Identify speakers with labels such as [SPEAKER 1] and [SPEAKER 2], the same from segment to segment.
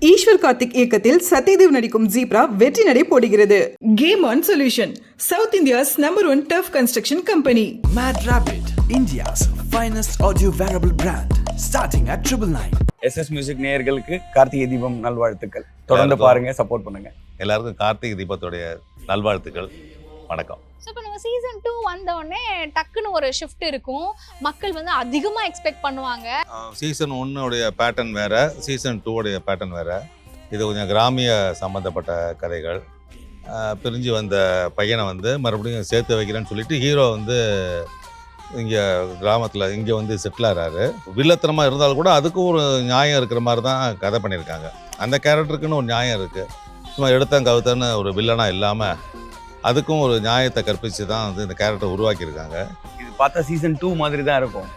[SPEAKER 1] ஈஸ்வர் கார்த்திக் இயக்கத்தில் சத்யதேவ் நடிக்கும் ஜீப்ரா வெற்றி நடை போடுகிறது. Game on solution, south India's #1 tough construction company.
[SPEAKER 2] Mad Rabbit, India's finest audio wearable brand, starting at 999.
[SPEAKER 3] SS music நேயர்களுக்கு கார்த்திகை தீபம் நல்வாழ்த்துக்கள். தொடர்ந்து பாருங்க, சப்போர்ட் பண்ணுங்க.
[SPEAKER 4] எல்லாருக்கும் கார்த்திகை தீபத்துடைய நல்வாழ்த்துக்கள். வணக்கம்.
[SPEAKER 5] ஸோ இப்போ நம்ம சீசன் 2 வந்தோடனே டக்குன்னு ஒரு ஷிஃப்ட் இருக்கும். மக்கள் வந்து அதிகமாக எக்ஸ்பெக்ட் பண்ணுவாங்க.
[SPEAKER 4] சீசன் 1 பேட்டர்ன் வேற, சீசன் 2 பேட்டர்ன் வேற. இது கொஞ்சம் கிராமிய சம்மந்தப்பட்ட கதைகள். பிரிஞ்சு வந்த பையனை வந்து மறுபடியும் சேர்த்து வைக்கிறேன்னு சொல்லிட்டு ஹீரோ வந்து இங்கே கிராமத்தில் இங்கே வந்து செட்டில் ஆகிறாரு. வில்லத்தனமாக இருந்தாலும் கூட அதுக்கும் ஒரு நியாயம் இருக்கிற மாதிரி தான் கதை பண்ணியிருக்காங்க. அந்த கேரக்டருக்குன்னு ஒரு நியாயம் இருக்குது. சும்மா எடுத்தேன் கவுத்தன்னு ஒரு வில்லனாக இல்லாமல் அதுக்கும் ஒரு நியாயத்தை கற்பித்து தான் வந்து இந்த கேரக்டரை உருவாக்கியிருக்காங்க.
[SPEAKER 3] இது பார்த்தா சீசன் 2 மாதிரி தான் இருக்கும்.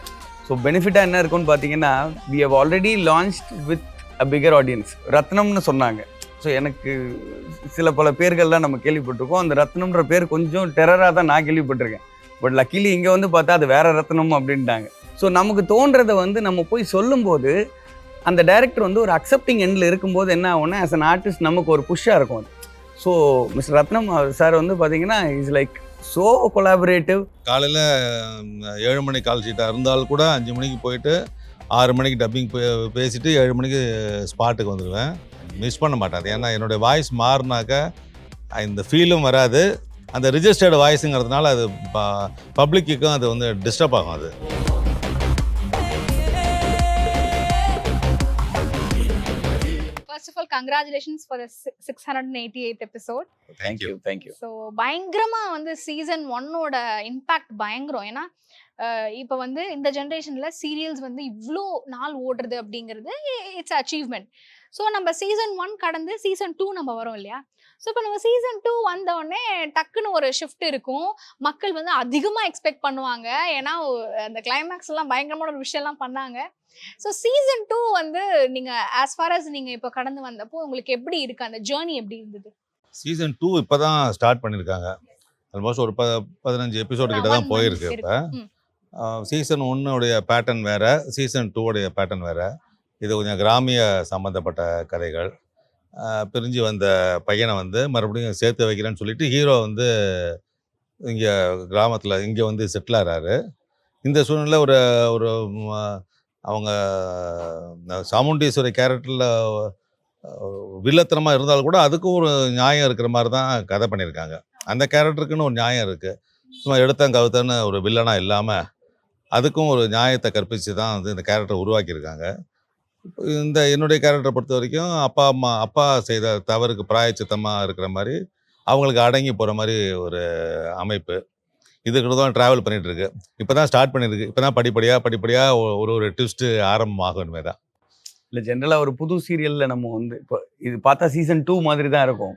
[SPEAKER 3] ஸோ பெனிஃபிட்டாக என்ன இருக்கும்னு பார்த்தீங்கன்னா, we have already launched with a bigger audience. ரத்னம்னு சொன்னாங்க. ஸோ எனக்கு சில பல பேர்கள்லாம் நம்ம கேள்விப்பட்டிருக்கோம். அந்த ரத்னம்ன்ற பேர் கொஞ்சம் டெரராக தான் நான் கேள்விப்பட்டிருக்கேன். பட் லக்கிலி இங்கே வந்து பார்த்தா அது வேற ரத்னம் அப்படின்ட்டாங்க. ஸோ நமக்கு தோன்றதை வந்து நம்ம போய் சொல்லும்போது அந்த டைரக்டர் வந்து ஒரு அக்செப்டிங் எண்டில் இருக்கும்போது என்ன ஆகும்னா, ஆஸ் அன் ஆர்டிஸ்ட் நமக்கு ஒரு புஷ்ஷாக இருக்கும் அது. ஸோ மிஸ்டர் ரத்னம் சார் வந்து பார்த்தீங்கன்னா இஸ் லைக் ஸோ கொலாபரேட்டிவ்.
[SPEAKER 4] காலையில் 7 மணி கால் ஷீட்டாக இருந்தாலும் கூட 5 மணிக்கு போயிட்டு 6 மணிக்கு டப்பிங் பேசிட்டு 7 மணிக்கு ஸ்பாட்டுக்கு வந்துடுவேன். மிஸ் பண்ண மாட்டேன். ஏன்னா என்னுடைய வாய்ஸ் மாறினாக்க இந்த ஃபீலும் வராது. அந்த ரிஜிஸ்டர்டு வாய்ஸுங்கிறதுனால அது பப்ளிக்குக்கும் அது வந்து டிஸ்டர்ப் ஆகும். அது
[SPEAKER 5] First of all, congratulations for the 688th episode.
[SPEAKER 3] Thank you.
[SPEAKER 5] So பயங்கரமாக வந்து சீசன் 1 இம்பேக்ட் பயங்கரம். ஏன்னா இப்போ வந்து இந்த ஜென்ரேஷனில் சீரியல்ஸ் வந்து இவ்வளோ நாள் ஓடுறது அப்படிங்கிறது இட்ஸ் அச்சீவ்மெண்ட். ஸோ நம்ம சீசன் 1 கடந்து சீசன் 2 நம்ம வரோம் இல்லையா? ஸோ இப்போ நம்ம சீசன் 2 வந்தோடனே டக்குன்னு ஒரு ஷிஃப்ட் இருக்கும். மக்கள் வந்து அதிகமாக எக்ஸ்பெக்ட் பண்ணுவாங்க. ஏன்னா அந்த கிளைமேக்ஸ் எல்லாம் பயங்கரமான ஒரு விஷயம்லாம் பண்ணாங்க. ஸோ சீசன் 2 வந்து நீங்கள் ஆஸ் ஃபார் அஸ் நீங்கள் இப்போ கடந்து வந்தப்போ உங்களுக்கு எப்படி இருக்கு, அந்த ஜேர்னி எப்படி இருந்தது?
[SPEAKER 4] சீசன் 2 இப்போ தான் ஸ்டார்ட் பண்ணியிருக்காங்க. ஆல்மோஸ்ட் ஒரு 15 எபிசோடு கிட்ட தான் போயிருக்கு. இப்போ சீசன் 1 பேட்டர்ன் வேற, சீசன் 2 பேட்டர்ன் வேற. இது கொஞ்சம் கிராமிய சம்மந்தப்பட்ட கதைகள். பிரிஞ்சு வந்த பையனை வந்து மறுபடியும் சேர்த்து வைக்கிறேன்னு சொல்லிட்டு ஹீரோ வந்து இங்கே கிராமத்தில் இங்கே வந்து செட்டில் ஆகிறாரு. இந்த சூழ்நிலை ஒரு ஒரு அவங்க சாமுண்டீஸ்வரி கேரக்டரில் வில்லத்தனமாக இருந்தாலும் கூட அதுக்கும் ஒரு நியாயம் இருக்கிற மாதிரி தான் கதை பண்ணியிருக்காங்க. அந்த கேரக்டருக்குன்னு ஒரு நியாயம் இருக்குது. சும்மா எடுத்தேன் கவுத்தன்னு ஒரு வில்லனாக இல்லாமல் அதுக்கும் ஒரு நியாயத்தை கற்பித்து தான் வந்து இந்த கேரக்டரை உருவாக்கியிருக்காங்க. இந்த என்னுடைய கேரக்டரை பொறுத்த வரைக்கும் அப்பா செய்த தவறுக்கு பிராயச்சித்தமாக இருக்கிற மாதிரி அவங்களுக்கு அடங்கி போகிற மாதிரி ஒரு அமைப்பு. இதுக்கு தான் ட்ராவல் பண்ணிகிட்ருக்கு. இப்போ தான் ஸ்டார்ட் பண்ணியிருக்கு. இப்போ தான் படிப்படியாக ஒரு ட்விஸ்ட்டு ஆரம்பமாகும். இனிமே தான்
[SPEAKER 3] இல்லை, ஜென்ரலாக ஒரு புது சீரியலில் நம்ம வந்து இப்போ இது பார்த்தா சீசன் 2 மாதிரி தான் இருக்கும்.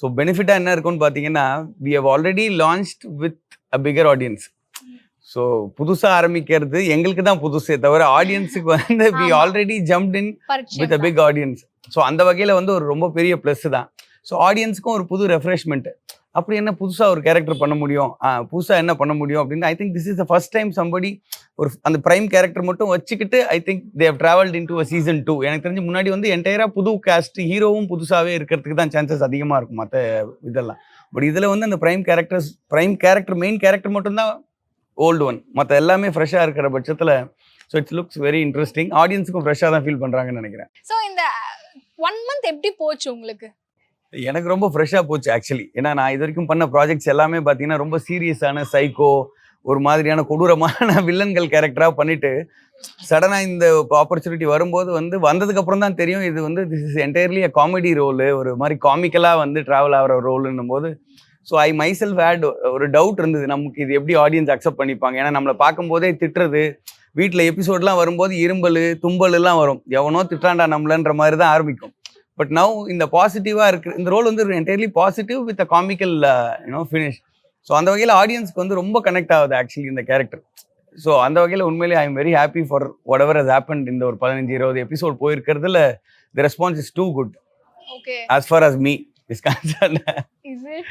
[SPEAKER 3] ஸோ பெனிஃபிட்டாக என்ன இருக்கும்னு பார்த்தீங்கன்னா, we have already launched with a bigger audience. So புதுசாக ஆரம்பிக்கிறது எங்களுக்கு தான் புதுசே தவிர ஆடியன்ஸுக்கு வந்து we already jumped in with a big audience. So அந்த வகையில் வந்து ஒரு ரொம்ப பெரிய ப்ளஸ் தான். ஸோ ஆடியன்ஸுக்கும் ஒரு புது ரெஃப்ரெஷ்மெண்ட்டு. அப்படி என்ன புதுசாக ஒரு கேரக்டர் பண்ண முடியும், புதுசாக என்ன பண்ண முடியும் அப்படின்னு I think this is the first time somebody ஒரு அந்த ப்ரைம் கேரக்டர் மட்டும் வச்சுக்கிட்டு I think they have travelled into a season 2. எனக்கு தெரிஞ்சு முன்னாடி வந்து என்டையராக புது கேஸ்ட், ஹீரோவும் புதுசாகவே இருக்கிறதுக்கு தான் சான்சஸ் அதிகமாக இருக்கும் மற்ற இதெல்லாம். பட் இதில் வந்து அந்த மெயின் கேரக்டர் மட்டும்தான் ஓல்டு ஒன், மற்ற எல்லாமே ஃப்ரெஷ்ஷாக இருக்கிற பட்சத்தில் so it's looks very interesting. ஆடியன்ஸுக்கும் ஃப்ரெஷ்ஷாக தான் ஃபீல் பண்ணுறாங்கன்னு நினைக்கிறேன்.
[SPEAKER 5] ஸோ இந்த 1 month எப்படி போச்சு உங்களுக்கு?
[SPEAKER 3] எனக்கு ரொம்ப ஃப்ரெஷ்ஷாக போச்சு ஆக்சுவலி. ஏன்னா நான் இது வரைக்கும் பண்ண ப்ராஜெக்ட்ஸ் எல்லாமே பார்த்தீங்கன்னா ரொம்ப சீரியஸான சைக்கோ, ஒரு மாதிரியான கொடூரமான வில்லன்கள் கேரக்டராக பண்ணிவிட்டு சடனாக இந்த ஆப்பர்ச்சுனிட்டி வரும்போது வந்து வந்ததுக்கப்புறம் தான் தெரியும் இது வந்து this is entirely a comedy role, ஒரு மாதிரி காமிக்கலாக வந்து ட்ராவல் ஆகிற ரோலுன்னும் போது ஸோ ஐ மைசெல்ஃப் ஹேட் ஒரு டவுட் இருந்தது, நமக்கு இது எப்படி ஆடியன்ஸ் அக்செப்ட் பண்ணிப்பாங்க. ஏன்னா நம்மளை பார்க்கும்போதே திட்டுறது, வீட்டில் எபிசோட்லாம் வரும்போது இரும்பல் தும்பல்லாம் வரும், எவனோ திட்டாண்டா நம்மளன்ற மாதிரி தான் ஆரம்பிக்கும். பட் நவ் இந்த பாசிட்டிவாக இருக்குது இந்த ரோல் வந்து entirely positive with a comical finish. So அந்த வகையில் ஆடியன்ஸ்க்கு வந்து ரொம்ப கனெக்ட் ஆகுது ஆக்சுவலி இந்த கேரக்டர். ஸோ அந்த வகையில் உண்மையிலே I am very happy for whatever has happened. இந்த ஒரு 15-20 எபிசோட் போயிருக்கிறதுல the response is too good
[SPEAKER 5] okay
[SPEAKER 3] as far as me is concerned.
[SPEAKER 5] Is it?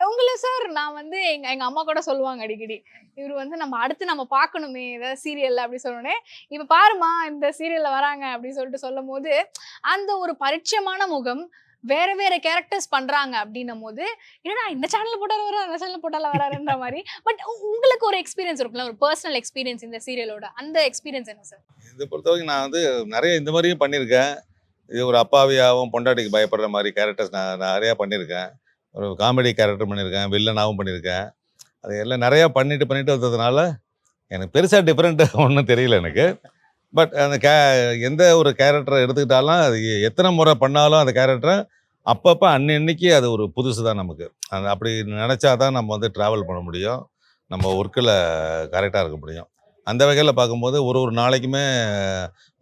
[SPEAKER 5] உங்களை சார் நான் வந்து எங்க அம்மா கூட சொல்லுவாங்க அடிக்கடி, இவர் வந்து நம்ம அடுத்து நம்ம பார்க்கணுமே ஏதாவது சீரியல்ல அப்படி சொன்னோடனே, இப்ப பாருமா இந்த சீரியல்ல வராங்க அப்படின்னு சொல்லிட்டு சொல்லும் போது அந்த ஒரு பரிச்சயமான முகம் வேற வேற கேரக்டர்ஸ் பண்றாங்க அப்படின்னும் போது, என்னடா இந்த சேனல்ல போட்டாலும் வர அந்த சேனல்ல போட்டாலும் வராருன்ற மாதிரி. பட் உங்களுக்கு ஒரு எக்ஸ்பீரியன்ஸ் இருக்குல்ல, ஒரு பர்சனல் எக்ஸ்பீரியன்ஸ் இந்த சீரியலோட, அந்த எக்ஸ்பீரியன்ஸ் என்ன சார்?
[SPEAKER 4] இதை பொறுத்தவரைக்கும் நான் வந்து நிறைய இந்த மாதிரியும் பண்ணியிருக்கேன். இது ஒரு அப்பாவியாகவும் பொண்டாட்டிக்கு பயப்படுற மாதிரி கேரக்டர்ஸ் நான் நிறையா பண்ணியிருக்கேன். ஒரு காமெடி கேரக்டர் பண்ணியிருக்கேன், வில்லனாகவும் பண்ணியிருக்கேன். அது எல்லாம் நிறையா பண்ணிட்டு வந்ததுனால எனக்கு பெருசாக டிஃப்ரெண்ட்டு ஒன்றும் தெரியல எனக்கு. பட் அந்த எந்த ஒரு கேரக்டரை எடுத்துக்கிட்டாலும் அது எத்தனை முறை பண்ணாலும் அந்த கேரக்டரை அப்பப்போ அன்னைக்கு அது ஒரு புதுசு தான் நமக்கு. அது அப்படி நினச்சா தான் நம்ம வந்து ட்ராவல் பண்ண முடியும், நம்ம ஒர்க்கில் கரெக்டாக இருக்க முடியும். அந்த வகையில் பார்க்கும்போது ஒரு நாளைக்குமே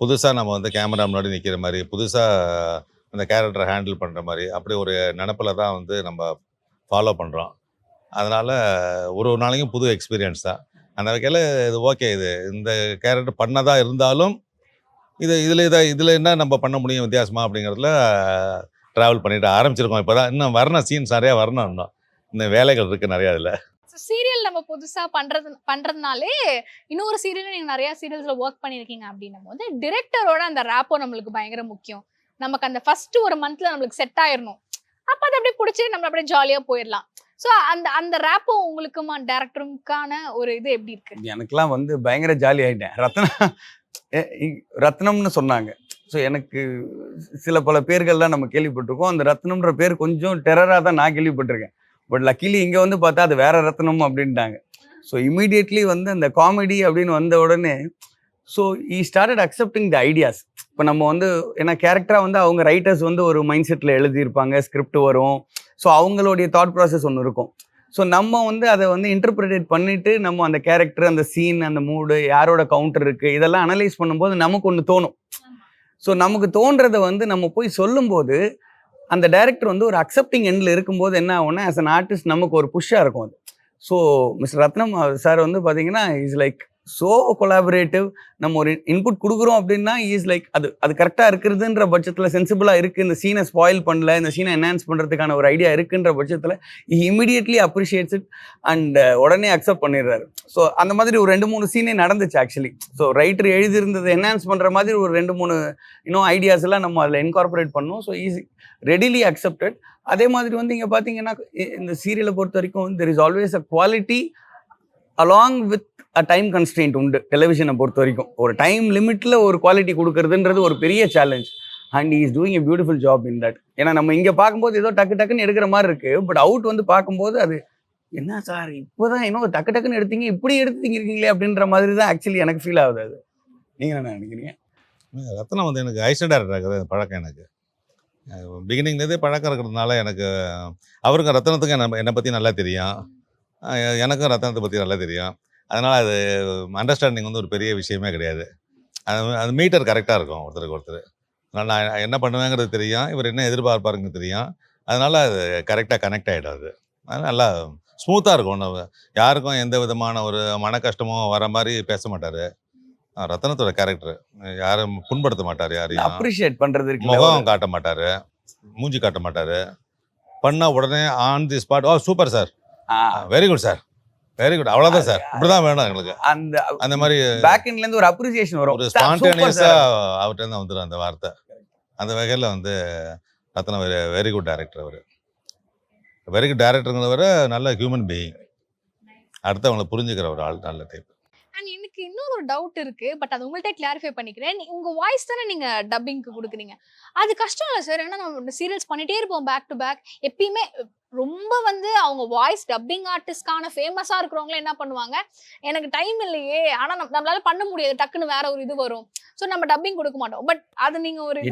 [SPEAKER 4] புதுசாக நம்ம வந்து கேமரா முன்னாடி நிற்கிற மாதிரி, புதுசாக அந்த கேரக்டரை ஹேண்டில் பண்ணுற மாதிரி, அப்படி ஒரு நினப்பில் தான் வந்து நம்ம ஃபாலோ பண்ணுறோம். அதனால் ஒரு நாளைக்கும் புது எக்ஸ்பீரியன்ஸ் தான். அந்த வகையில் இது ஓகே, இது இந்த கேரக்டர் பண்ணதாக இருந்தாலும் இதில் என்ன நம்ம பண்ண முடியும் வித்தியாசமாக அப்படிங்கிறதுல ட்ராவல் பண்ணிட்டு ஆரம்பிச்சிருக்கோம். இப்போ தான் இன்னும் வரணும், சீன்ஸ் நிறையா வரணும், இன்னும் வேலைகள் இருக்குது நிறையா இதில்.
[SPEAKER 5] சீரியல் நம்ம புதுசா பண்றதுனாலே இன்னொரு சீரியல் நீங்க நிறைய சீரியல்ஸ்ல ஒர்க் பண்ணிருக்கீங்க அப்படின்னும் போது டிரெக்டரோட அந்த ரேப்போ நம்மளுக்கு பயங்கர முக்கியம். நமக்கு அந்த ஃபர்ஸ்ட் ஒரு மந்த்ல நம்மளுக்கு செட் ஆயிரணும், அப்ப அதை அப்படியே பிடிச்சி நம்ம அப்படியே ஜாலியா போயிடலாம். ஸோ அந்த ரேப்போ உங்களுக்குமா டேரக்டருக்கான ஒரு இது எப்படி இருக்கு?
[SPEAKER 3] எனக்குலாம் வந்து பயங்கர ஜாலி ஆகிட்டேன். ரத்னம்னு சொன்னாங்க. ஸோ எனக்கு சில பல பேர்கள்லாம் நம்ம கேள்விப்பட்டிருக்கோம். அந்த ரத்னம்ன்ற பேர் கொஞ்சம் டெரராக தான் நான் கேள்விப்பட்டிருக்கேன். பட் லக்கிலி இங்கே வந்து பார்த்தா அது வேற ரத்னம் அப்படின்ட்டாங்க. ஸோ இமீடியட்லி வந்து அந்த காமெடி அப்படின்னு வந்த உடனே so he started accepting the ideas. இப்போ நம்ம வந்து ஏன்னா கேரக்டராக வந்து அவங்க ரைட்டர்ஸ் வந்து ஒரு மைண்ட் செட்டில் எழுதியிருப்பாங்க, ஸ்கிரிப்ட் வரும். ஸோ அவங்களுடைய தாட் ப்ராசஸ் ஒன்று இருக்கும். ஸோ நம்ம வந்து அதை வந்து இன்டர்பிரேட் பண்ணிவிட்டு நம்ம அந்த கேரக்டர், அந்த சீன், அந்த மூடு, யாரோட கவுண்டர் இருக்குது, இதெல்லாம் அனலைஸ் பண்ணும்போது நமக்கு ஒன்று தோணும். ஸோ நமக்கு தோன்றதை வந்து நம்ம போய் சொல்லும்போது அந்த டைரக்டர் வந்து ஒரு அக்செப்டிங் எண்டில் இருக்கும்போது என்ன ஆகும்னா, ஆஸ் அன் ஆர்டிஸ்ட் நமக்கு ஒரு புஷ்ஷாக இருக்கும் அது. ஸோ மிஸ்டர் ரத்னம் சார் வந்து பார்த்தீங்கன்னா இஸ் லைக் ஸோ கொலாபரேட்டிவ். நம்ம ஒரு இன்புட் கொடுக்குறோம் அப்படின்னா இஸ் லைக் அது கரெக்டாக இருக்குதுன்ற பட்சத்தில், சென்சிபிளாக இருக்குது, இந்த சீனை ஸ்பாயில் பண்ணல, இந்த சீனை என்ஹான்ஸ் பண்ணுறதுக்கான ஒரு ஐடியா இருக்குன்ற பட்சத்தில் இமீடியட்லி அப்ரிஷியேட்ஸ் இட் அண்ட் உடனே அக்செப்ட் பண்ணிடுறாரு. ஸோ அந்த மாதிரி ஒரு 2-3 சீனே நடந்துச்சு ஆக்சுவலி. ஸோ ரைட்டர் எழுதியிருந்ததை என்ஹான்ஸ் பண்ணுற மாதிரி ஒரு 2-3 இன்னும் ஐடியாஸ் எல்லாம் நம்ம அதில் இன்கார்பரேட் பண்ணோம். So easy readily accepted. அதே மாதிரி வந்து இங்கே பார்த்தீங்கன்னா இந்த சீரியலை பொறுத்த வரைக்கும் there is always a quality along with a time constraint உண்டு. டெலிவிஷனை பொறுத்த வரைக்கும் ஒரு டைம் லிமிட்டில் ஒரு குவாலிட்டி கொடுக்கறதுன்றது ஒரு பெரிய challenge. And is doing a beautiful job in that. ஏன்னா நம்ம இங்கே பார்க்கும்போது ஏதோ டக்குன்னு எடுக்கிற மாதிரி இருக்குது. பட் அவுட் வந்து பார்க்கும்போது அது என்ன சார் இப்போதான் இன்னும் டக்குன்னு எடுத்தீங்க, இப்படி எடுத்துருக்கீங்களே அப்படின்ற மாதிரி தான் ஆக்சுவலி எனக்கு ஃபீல் ஆகுது. அது நீங்கள் என்ன நினைக்கிறீங்க?
[SPEAKER 4] ரத்னம் வந்து எனக்கு ஐசன் டேரக்டர் இருக்குது பழக்கம். எனக்கு பிகினிங்லேருந்தே பழக்கம் இருக்கிறதுனால எனக்கு அவருக்கும் ரத்னத்துக்கும் என்னை பற்றி நல்லா தெரியும், எனக்கும் ரத்னத்தை பற்றி நல்லா தெரியும். அதனால் அது அண்டர்ஸ்டாண்டிங் வந்து ஒரு பெரிய விஷயமே கிடையாது. அது மீட்டர் கரெக்டாக இருக்கும் ஒருத்தருக்கு ஒருத்தர். அதனால் நான் என்ன பண்ணுவேங்கிறது தெரியும், இவர் என்ன எதிர்பார்ப்பாருங்க தெரியும். அதனால் அது கரெக்டாக கனெக்ட் ஆகிடும். அது நல்லா ஸ்மூத்தாக இருக்கும். ஒன்று யாருக்கும் எந்த விதமான ஒரு மன கஷ்டமும் வர மாதிரி பேச மாட்டார். ரத்னத்தோட கேரக்டர் யாரும் புண்படுத்த மாட்டார், யாரையும்
[SPEAKER 3] அப்ரிஷியேட் பண்ணுறது இருக்கு.
[SPEAKER 4] முகம் காட்ட மாட்டார், மூஞ்சி காட்ட மாட்டார். பண்ணால் உடனே on the spot, oh super sir, very good sir, very good, அவ்வளோதான் சார், இப்படிதான் வேணும் எங்களுக்கு. அந்த மாதிரி
[SPEAKER 3] பேக் எண்ட்லேருந்து ஒரு அப்ரிசியேஷன் வரும்,
[SPEAKER 4] ஒரு ஸ்பான்டேனியஸாக அவர்கிட்ட வந்துடும் அந்த வார்த்தை. அந்த வகையில் வந்து ரத்னம் வெரி குட் டைரக்டர். அவர் வெரி குட் டைரக்டருங்கிறவரை நல்ல ஹியூமன் பீயிங், அடுத்தவங்களை புரிஞ்சுக்கிற ஒரு ஆள், நல்ல டைப்.
[SPEAKER 5] அண்ட் எனக்கு இன்னொரு டவுட் இருக்கு, பட் அது உங்கள்கிட்ட கிளாரிஃபை பண்ணிக்கிறேன். உங்க வாய்ஸ் தானே நீங்க டப்பிங்க்கு கொடுக்குறீங்க, அது கஷ்டம் இல்லை சார்? ஏன்னா நம்ம சீரியல்ஸ் பண்ணிட்டே இருப்போம் பேக் டு பேக். எப்பயுமே ரொம்ப வந்து அவங்க வாய்ஸ் டப்பிங் ஆர்டிஸ்ட்கான ஃபேமஸா இருக்கிறவங்கள என்ன பண்ணுவாங்க, எனக்கு டைம் இல்லையே, ஆனா நம்மளால பண்ண முடியாது, டக்குன்னு வேற ஒரு இது வரும், ஸோ நம்ம டப்பிங் கொடுக்க மாட்டோம். பட் அது நீங்க ஒரு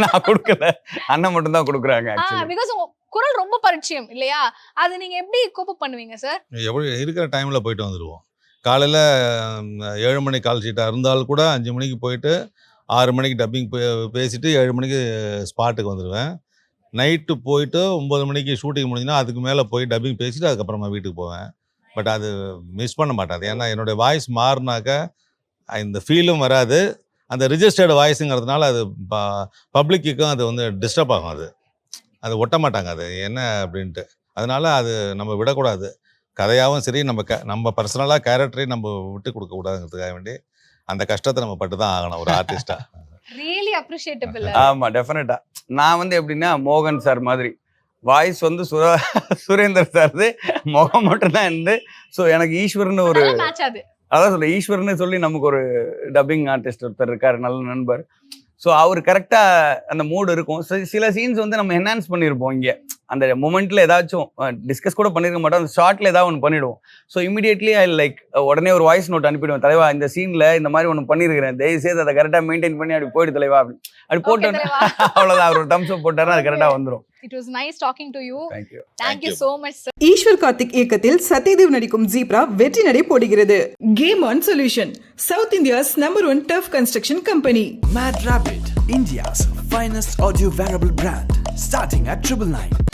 [SPEAKER 3] நான் கொடுக்கல, அண்ணன் மட்டும் தான் கொடுக்குறாங்க.
[SPEAKER 5] பிகாஸ் உங்க குரல் ரொம்ப பரிச்சயம் இல்லையா, அது நீங்க எப்படி கோப் பண்ணுவீங்க சார்?
[SPEAKER 4] எவ்வளோ இருக்கிற டைம்ல போயிட்டு வந்துடுவோம். காலையில் 7 மணி கால் ஷீட்டாக இருந்தாலும் கூட 5 மணிக்கு போயிட்டு 6 மணிக்கு டப்பிங் பேசிட்டு 7 மணிக்கு ஸ்பாட்டுக்கு வந்துடுவேன். நைட்டு போயிட்டு 9 மணிக்கு ஷூட்டிங் முடிஞ்சுன்னா அதுக்கு மேலே போய் டப்பிங் பேசிட்டு அதுக்கப்புறமா வீட்டுக்கு போவேன். பட் அது மிஸ் பண்ண மாட்டாது, ஏன்னா என்னுடைய வாய்ஸ் மாறினாக்க இந்த ஃபீலும் வராது. அந்த ரிஜிஸ்டர்டு வாய்ஸுங்கிறதுனால அது பப்ளிக்குக்கும் அது வந்து டிஸ்டர்ப் ஆகும். அது ஒட்ட மாட்டாங்க, அது என்ன அப்படின்ட்டு அதனால அது நம்ம விடக்கூடாது. கதையாகவும் சரி, நம்ம பர்சனலாக கேரக்டரையும் நம்ம விட்டு கொடுக்கக்கூடாதுங்கிறதுக்காக வேண்டி அந்த கஷ்டத்தை நம்ம பட்டு தான் ஆகணும் ஒரு ஆர்டிஸ்டாக.
[SPEAKER 5] Really appreciable.
[SPEAKER 3] ஆமா, டெஃபினட்டா. நான் வந்து எப்படின்னா மோகன் சார் மாதிரி வாய்ஸ் வந்து சுரேந்தர் சார் முகம் மட்டும் தான் இருந்து. ஸோ எனக்கு ஈஸ்வரன் ஒரு
[SPEAKER 5] மேட்ச் ஆகுது.
[SPEAKER 3] அதான் சொல்ல, ஈஸ்வரன் சொல்லி நமக்கு ஒரு டப்பிங் ஆர்டிஸ்ட் ஒருத்தர் இருக்காரு, நல்ல நண்பர். ஸோ அவர் கரெக்டாக அந்த மூடு இருக்கும். சில சீன்ஸ் வந்து நம்ம என்ஹான்ஸ் பண்ணியிருப்போம். இங்கே அந்த மொமெண்ட்டில் ஏதாச்சும் டிஸ்கஸ் கூட பண்ணியிருக்க மாட்டோம், அந்த ஷார்ட்டில் ஏதாவது ஒன்று பண்ணிவிடுவோம். ஸோ இமீடியட்லி ஐ லைக் உடனே ஒரு வாய்ஸ் நோட் அனுப்பிடுவேன், தலைவா இந்த சீனில் இந்த மாதிரி ஒன்று பண்ணியிருக்கிறேன், தயவுசெய்து அதை கரெக்டாக மெயின்டைன் பண்ணி அப்படி போயிடு தலைவா அப்படி போட்டோன்னு அவ்வளோதான். அவர் ஒரு தம்ஸ் அப் போட்டாருன்னா அது கரெக்டாக வந்துடும்.
[SPEAKER 5] It was nice talking to you.
[SPEAKER 3] Thank you.
[SPEAKER 5] Thank you so much, sir.
[SPEAKER 1] Eswar Karthik இயக்கத்தில் சத்யதேவ் நடிக்கும் ஜீப்ரா வெற்றி நடை போடுகிறது. Game on solution, south India's #1 tough construction company.
[SPEAKER 2] Mad Rabbit, India's finest audio wearable brand, starting at 999.